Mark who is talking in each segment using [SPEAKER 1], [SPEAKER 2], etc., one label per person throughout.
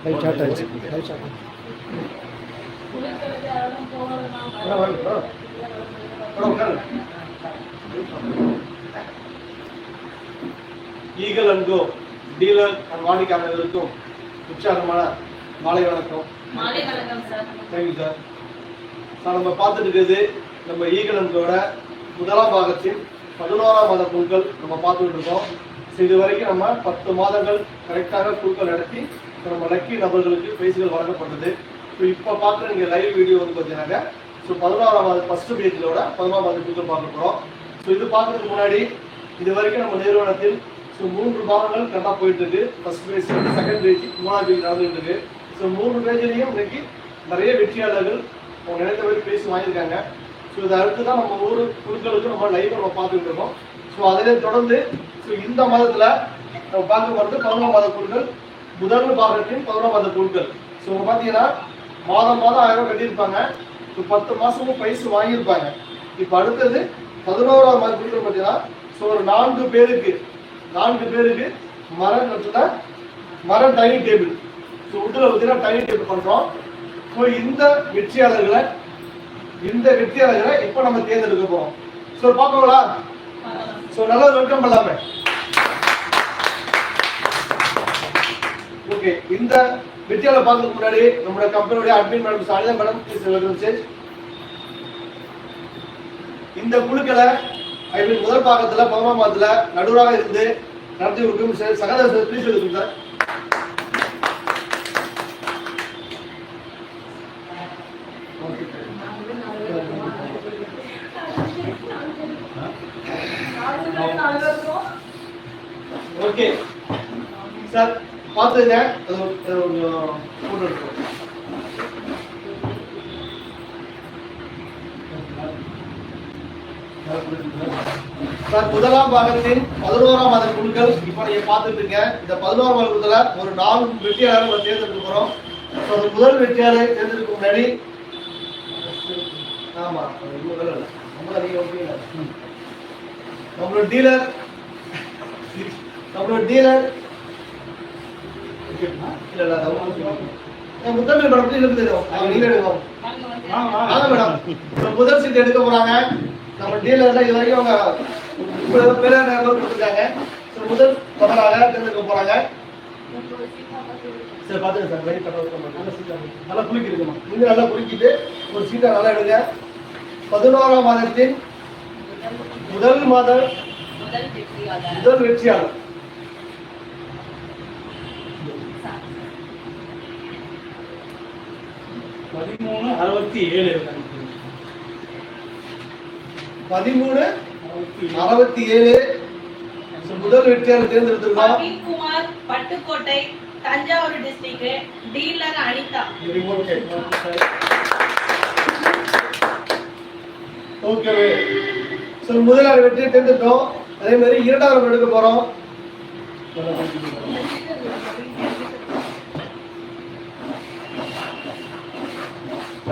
[SPEAKER 1] Eagle and go dealer வாடிக்கையாளர்களுக்கும் உற்சாகமான மாலை வணக்கம். Thank you sir. நம்ம பார்த்துட்டு இருக்கிறது நம்ம ஈகல் அண்ட் கோட முதலாம் பாகத்தின் 11ஆம் மாத குழுக்கள் நம்ம பார்த்துட்டு இருக்கோம். இது வரைக்கும் நம்ம 10 மாதங்கள் கரெக்டாக குழுக்கள் நடத்தி நம்ம லக்கி நபர்களுக்கு பிரைஸ்கள் வழங்கப்பட்டது. ஸோ இப்போ பார்க்குற நீங்கள் லைவ் வீடியோ வந்து பார்த்தீங்கன்னாக்க ஸோ 11ஆம் மாத ஃபர்ஸ்ட் பேஜிலோட 11ஆம் மாத குழுக்கள் பார்க்க போகிறோம். ஸோ இது பார்க்கறதுக்கு முன்னாடி இது வரைக்கும் நம்ம நிறுவனத்தில் ஸோ 3 பாகங்கள் கரெக்டாக போயிட்டு இருக்கு. ஃபர்ஸ்ட் பேஜ், செகண்ட் பேஜ், 3ஆம் பேஜ் நடந்துகிட்டு இருக்கு. ஸோ 3 பேஜ்லையும் இன்னைக்கு நிறைய வெற்றியாளர்கள் அவங்க நினைத்த மாதிரி பேசி வாங்கியிருக்காங்க. ஸோ இதை அடுத்து தான் நம்ம 100 குழுக்களுக்கு நம்ம லைவ் நம்ம பார்த்துக்கிட்டு இருக்கோம். ஸோ அதிலே தொடர்ந்து ஸோ இந்த மாதத்தில் நம்ம பார்க்க போகிறது 11ஆம் மாத குழுக்கள், முதல் பாகத்தின் 11ஆம் மாத குழுக்கள். ஸோ பார்த்தீங்கன்னா மாதம் 1000 கட்டியிருப்பாங்க. ஸோ 10 மாதமும் பைசு வாங்கியிருப்பாங்க. இப்போ அடுத்தது 11ஆம் மாத குழுக்கள் பார்த்தீங்கன்னா ஸோ ஒரு 4 பேருக்கு மரம் கட்டுனா மரம் டைனிங் டேபிள். ஸோ உட்டில் பார்த்தீங்கன்னா டைனிங் டேபிள் பண்ணுறோம். ஸோ இந்த வெற்றியாளர்களை இப்போ நம்ம தேர்ந்தெடுக்க போகிறோம். ஸோ பார்ப்போங்களா? ஸோ நல்லா வெல்கம் பண்ணலாமே. ஓகே, இந்த வெற்றியாளர் பார்க்கறதுக்கு முன்னாடி நம்மளோட கம்பெனியோட அட்மின் மேடம் சாலிதா மேடம் இந்த குழுக்களை முதல் பாகத்துல 11ஆம் மாதத்துல நடுவராக இருந்து நடத்தி கொடுக்கும் சகோதரர் ப்ளீஸ் சொல்லுங்க சார். ஓகே சார், பார்த்துங்க. சார், முதலாம் பாகத்தின் 11ஆம் மாத குழுக்கள் இப்போ நீங்க பார்த்துட்டு இருக்க. இந்த 11ஆம் மாத குழுக்களை ஒரு 4 வெற்றியாளர்கள் தேர்ந்தெடுக்க போறோம். முதல் வெற்றியாளர் தேர்ந்தெடுக்க முன்னாடி ஆமா நம்மளோட டீலர் முத்தமிழ் மேடம் முதல் சீட் எடுக்க போறாங்க. நம்ம டீலர்ல இது வரைக்கும் அவங்க பேர கொடுத்துருக்காங்க. முதல் நபராக தேர்ந்தெடுக்க போறாங்க. சரி பாத்துங்க சார், வெயிட் பண்ண நல்லா குளிக்கிருக்குமா, நீங்க நல்லா குளிக்கிட்டு ஒரு சீட்டை நல்லா எடுங்க. 11ஆம் மாதத்தின் முதல் வெற்றியாளர் 1367 முதல் வெற்றியாளர் தேர்ந்தெடுத்திருக்கோம்.
[SPEAKER 2] Kumar, Pattukkottai, Thanjavur district, dealer Anitha.
[SPEAKER 1] Okay, so முதலாவது வெற்றியை தேர்ந்தெடுத்தோம். அதே மாதிரி இரண்டாவது எடுக்க போறோம்.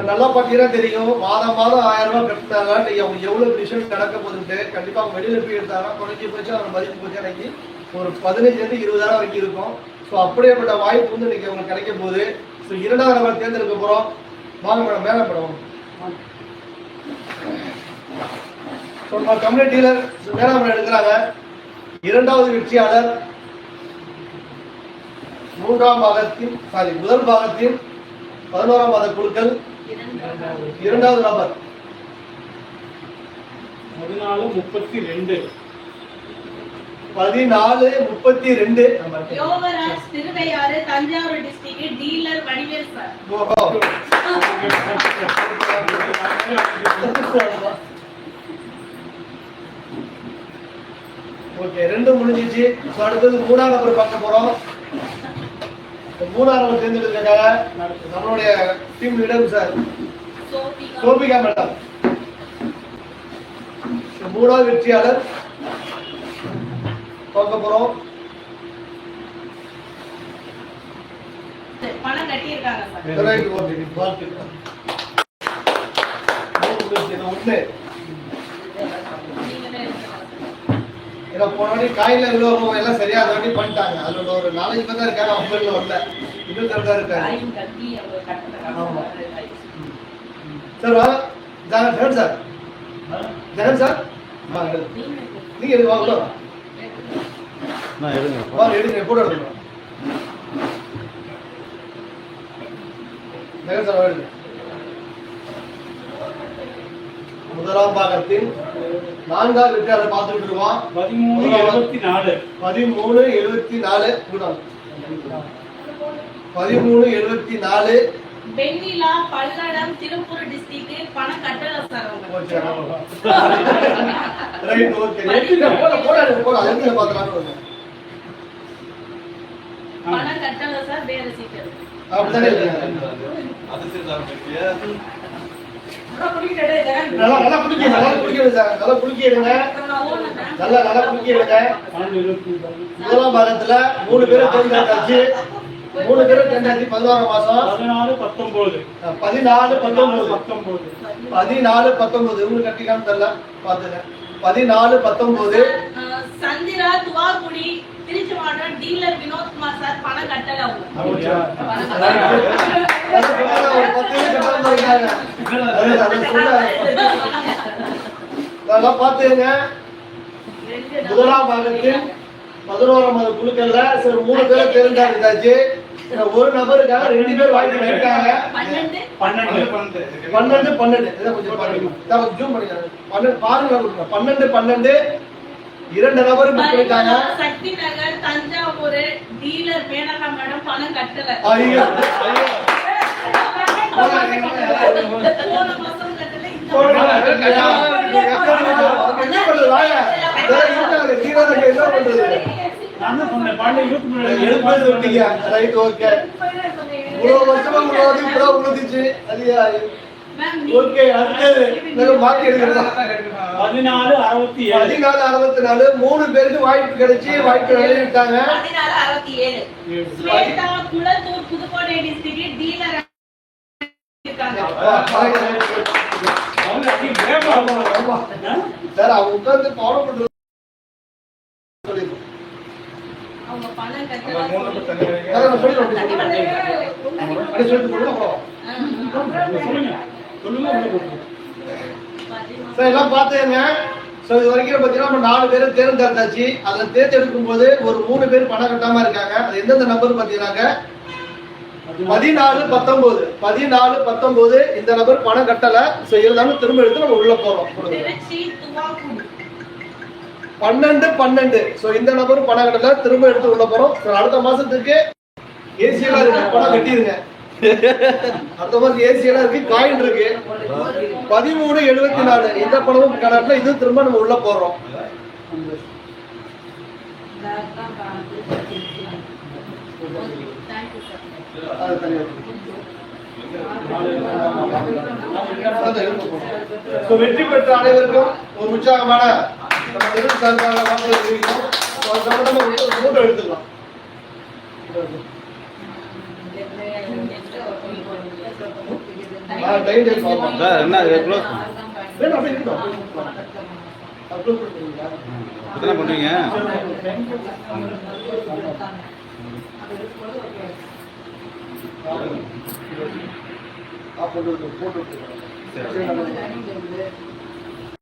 [SPEAKER 1] நல்லா பார்த்தீங்கன்னா தெரியும், மாதம் 1000 ரூபாய் கட்டினாங்க. அவங்க எவ்வளவு ரிசல்ட் நடக்க போகுதுன்ட்டு கண்டிப்பா அவங்க வெளியில போய் எடுத்தாங்கன்னா குறைஞ்சி போச்சு அவங்க மதிப்பு போச்சு அன்னைக்கு ஒரு 15,000 20,000 வரைக்கும் இருக்கும். ஸோ அப்படியேப்பட்ட வாய்ப்பு வந்து இன்னைக்கு அவங்களுக்கு கிடைக்க போகுது. ஸோ இரண்டாவது நம்ம தேர்ந்தெடுக்க போறோம். வாங்க மேடம், மேலே படம் கம்யூனிட்டி டீலர் மேலே எடுக்கிறாங்க. இரண்டாவது வெற்றியாளர் முதல் பாகத்தின் 11ஆம் மாத குழுக்கள் இரண்டாவது நபர்
[SPEAKER 2] 1432 Yogaraj, Thiruvaiyaru, Thanjavur district, dealer Vadivel sir.
[SPEAKER 1] Okay, 2 முடிஞ்சிச்சு. அடுத்தது 3ஆம் நபர் பார்க்க போறோம். 3ஆம் நபர் தேர்ந்தெடுக்கிறதுக்காக நம்மளுடைய team leader sir Sobika madam. 3ஆவது வெற்றியாளர் பார்க்க போறோம்.
[SPEAKER 2] பணம் கட்டி இருக்காங்க சார்.
[SPEAKER 1] போன காயில எல்லாம் சரியா பண்ணிட்டாங்க. அதுல ஒரு 4-5 பேர் தான் இருக்காங்க. அவங்க வரல. இது கரெக்டா இருக்காரு.
[SPEAKER 2] ஐயும் கட்டி அவங்க கட்டல
[SPEAKER 1] ஆமா. சார் வா. ஜெகன் சார். ஜெகன் சார். வாங்க. நீங்க எடுங்க வாங்க.
[SPEAKER 3] நான் எடுங்க.
[SPEAKER 1] வாங்க எடுங்க போட்டோ எடுங்க. ஜெகன் சார் எடுங்க. முதலாம் பாகத்தின் 4வது வெற்றியாளரை பார்த்துட்டு இருக்கோம்.
[SPEAKER 3] 1374
[SPEAKER 1] 1374
[SPEAKER 2] வெண்ணிலா பல்லடம் திருப்பூர் டிஸ்ட்ரிக்ட் பணம் கட்டல சார் அவங்க.
[SPEAKER 1] Right okay. போட அதுக்கு பாத்துறாங்க.
[SPEAKER 2] பணம் கட்டல சார் வேற சீட்.
[SPEAKER 1] அப்படியே இருக்கு. அது சரி சார் பத்தியா. நல்லா குடிக்கிறீங்க சார். நல்லா குடிக்கிறீங்க. நல்லா குடிக்கிறீங்க. முதலாம் பாகத்துல 3 பேர் தேர்ந்தெடுத்தாச்சு. 3 பேர் தேர்ந்தெடுத்து 11 மாசம்
[SPEAKER 3] 14 19
[SPEAKER 1] உங்களுக்கு கட்டிக்காம தெரியல பாத்துங்க. 14 19
[SPEAKER 2] சந்திரா துவாக்குடி திருச்சி மாவட்டம் டீலர் வினோத் குமார் சார் பணம் கட்டல அவங்க.
[SPEAKER 1] நல்லா பாத்துங்க. முதலாம் பாகத்தில் 11வது குழுக்கள்ல சரி 3 பேரை தேர்ந்தெடுத்தாச்சு. ஒரு நபருக்காக 2 பேர் வாய்ப்பு இருக்காங்க. 12 இதை கொஞ்சம் பாருங்க. ஜூம் பண்ணிக்கிறேன். 12 பாருங்க. 12 2 நபர் புக் பண்ணிட்டாங்க.
[SPEAKER 2] சக்தி நகர் தஞ்சாவூர் டீலர் மேனகா மேடம் பணம் கட்டல.
[SPEAKER 1] ஐயோ
[SPEAKER 2] போன மாசம் கட்டல.
[SPEAKER 1] ஓகே அடுத்தது மாத்தி எடுக்கிறோம். 1464 3 பேருக்கு வாய்ப்பு கிடைச்சி வாய்ப்பு எழுதிட்டாங்க.
[SPEAKER 2] 1467 ஸ்வேதா குளத்தூர் புதுக்கோட்டை டிஸ்ட்ரிக்ட் டீலர் இருக்காங்க.
[SPEAKER 1] சார் அவங்க உட்கார்ந்து ஃபாலோ பண்றது
[SPEAKER 2] அவங்க பணம் கட்டல.
[SPEAKER 1] சார் எல்லாம் பாத்துங்க. சோ இது வரைக்கும் பாத்தீங்கன்னா நம்ம 4 பேரை தேர்ந்தெடுத்தாச்சு. அதுல தேர்ந்தெடுக்கும் போது ஒரு 3 பேர் பணம் கட்டாம இருக்காங்க. அது எந்தெந்த நம்பர் பாத்தீங்கன்னாக்க 14 19 இந்த நபர் பணம் கட்டல. சோ இருந்தாலும் திரும்ப எடுத்து நம்ம உள்ள போறோம். 12 சோ இந்த நபர் பணம் கட்டல. திரும்ப எடுத்து உள்ள போறோம். அடுத்த மாசத்துக்கு ஏசியெல்லாம் இருக்கு. பணம் கட்டிடுங்க. அடுத்த மாசம் ஏசியெல்லாம் இருக்கு. காயின் இருக்கு. 1374 இந்த பணமும் கணக்குல இது திரும்ப நம்ம உள்ள போறோம். வெற்றி பெற்ற அனைவருக்கும் ஒரு உற்சாகமான எடுத்துக்கலாம்.
[SPEAKER 3] என்ன பண்ணுவீங்க?
[SPEAKER 1] போட்டு